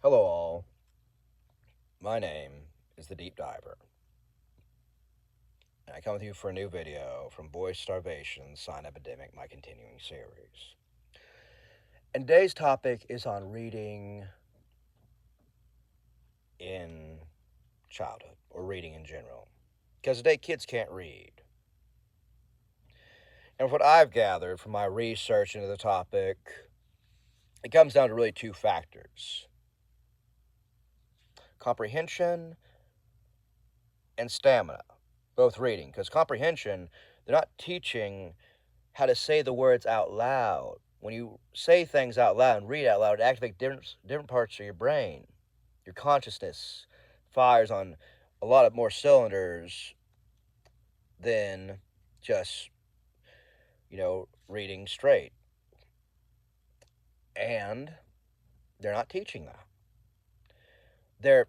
Hello, all. My name is the Deep Diver, and I come with you for a new video from Boys Starvation Sign Epidemic, my continuing series. And today's topic is on reading in childhood, or reading in general. Because today kids can't read. And what I've gathered from my research into the topic, it comes down to really two factors: comprehension and stamina. Both reading, because comprehension, they're not teaching how to say the words out loud. When you say things out loud and read out loud, it activates different parts of your brain. Your consciousness fires on a lot of more cylinders than just, reading straight. And they're not teaching that. They're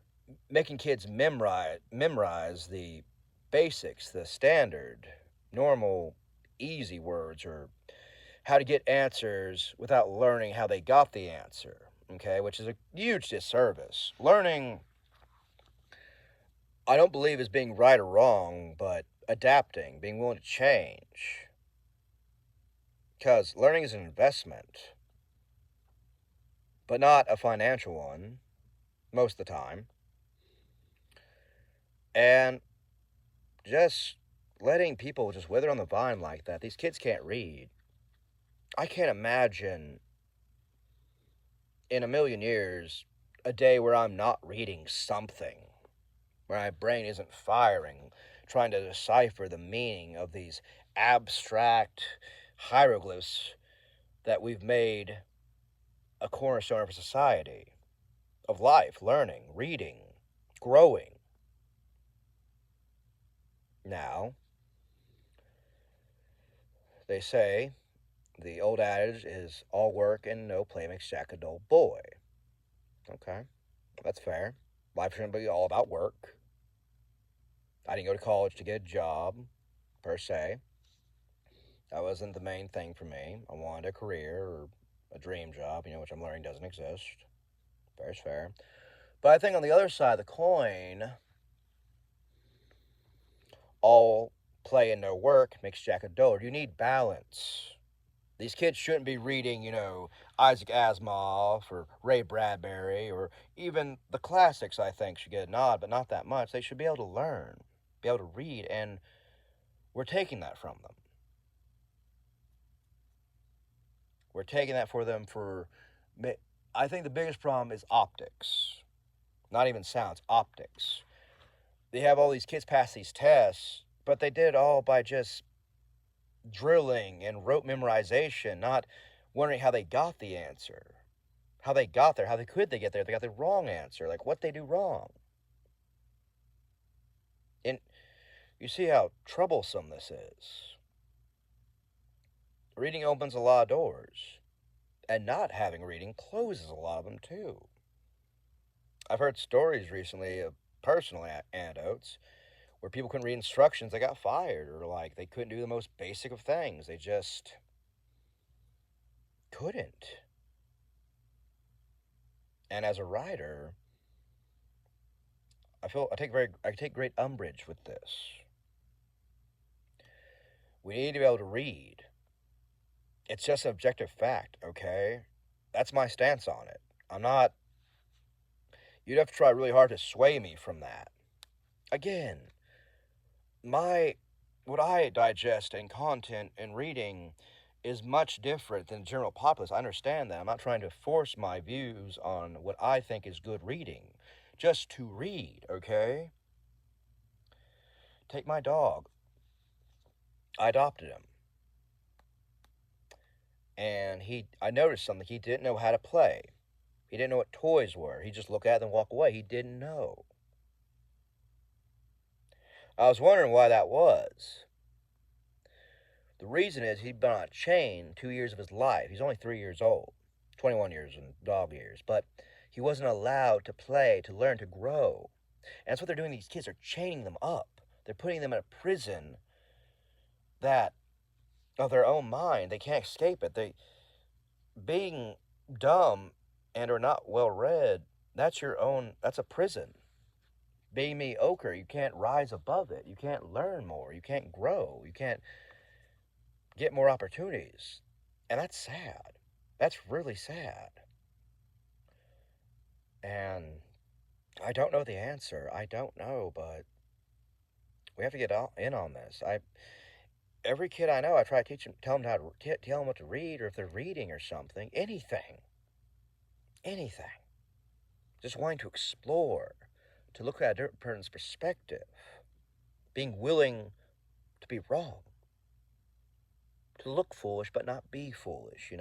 making kids memorize the basics, the standard, normal, easy words, or how to get answers without learning how they got the answer, okay, which is a huge disservice. Learning, I don't believe, is being right or wrong, but adapting, being willing to change. Because learning is an investment, but not a financial one, most of the time. And just letting people just wither on the vine like that, these kids can't read. I can't imagine in a million years a day where I'm not reading something, where my brain isn't firing, trying to decipher the meaning of these abstract hieroglyphs that we've made a cornerstone of society, of life, learning, reading, growing. Now, they say the old adage is all work and no play makes Jack a dull boy. Okay, that's fair. Life shouldn't be all about work. I didn't go to college to get a job, per se. That wasn't the main thing for me. I wanted a career or a dream job, which I'm learning doesn't exist. Fair's fair. But I think on the other side of the coin, all play and no work makes Jack a dullard. You need balance. These kids shouldn't be reading, Isaac Asimov or Ray Bradbury, or even the classics. I think should get a nod, but not that much. They should be able to learn, be able to read, and we're taking that from them. We're taking that for them for, I think the biggest problem is optics. Not even sounds, optics. They have all these kids pass these tests, but they did it all by just drilling and rote memorization, not wondering how they got the answer, how they got there, how they get there. They got the wrong answer, like what they do wrong. And you see how troublesome this is. Reading opens a lot of doors, and not having reading closes a lot of them too. I've heard stories recently of personal anecdotes where people couldn't read instructions, they got fired, or like they couldn't do the most basic of things. They just couldn't. And as a writer, I take great umbrage with this. We need to be able to read. It's just an objective fact, okay? That's my stance on it. I'm not. You'd have to try really hard to sway me from that. Again, my what I digest in content and reading is much different than the general populace. I understand that. I'm not trying to force my views on what I think is good reading. Just to read, okay? Take my dog. I adopted him. And I noticed something. He didn't know how to play. He didn't know what toys were. He just looked at them and walk away. He didn't know. I was wondering why that was. The reason is he'd been on a chain 2 years of his life. He's only 3 years old, 21 years in dog years, but he wasn't allowed to play, to learn, to grow. And that's what they're doing. These kids are chaining them up. They're putting them in a prison that, of their own mind, they can't escape it. Being dumb and or not well read that's a prison. Being mediocre, you can't rise above it. You can't learn more. You can't grow. You can't get more opportunities. And that's sad. That's really sad. And I don't know the answer. I don't know, but we have to get in on this. Every kid I know, I try to teach them, tell them what to read, or if they're reading or something, anything. Just wanting to explore, to look at a different person's perspective, being willing to be wrong, to look foolish but not be foolish.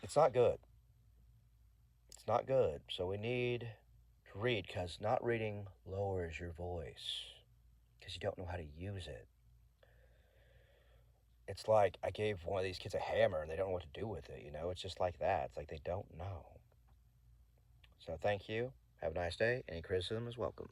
It's not good. It's not good. So we need to read, because not reading lowers your voice because you don't know how to use it. It's like I gave one of these kids a hammer and they don't know what to do with it. It's just like that. It's like they don't know. So thank you. Have a nice day. Any criticism is welcome.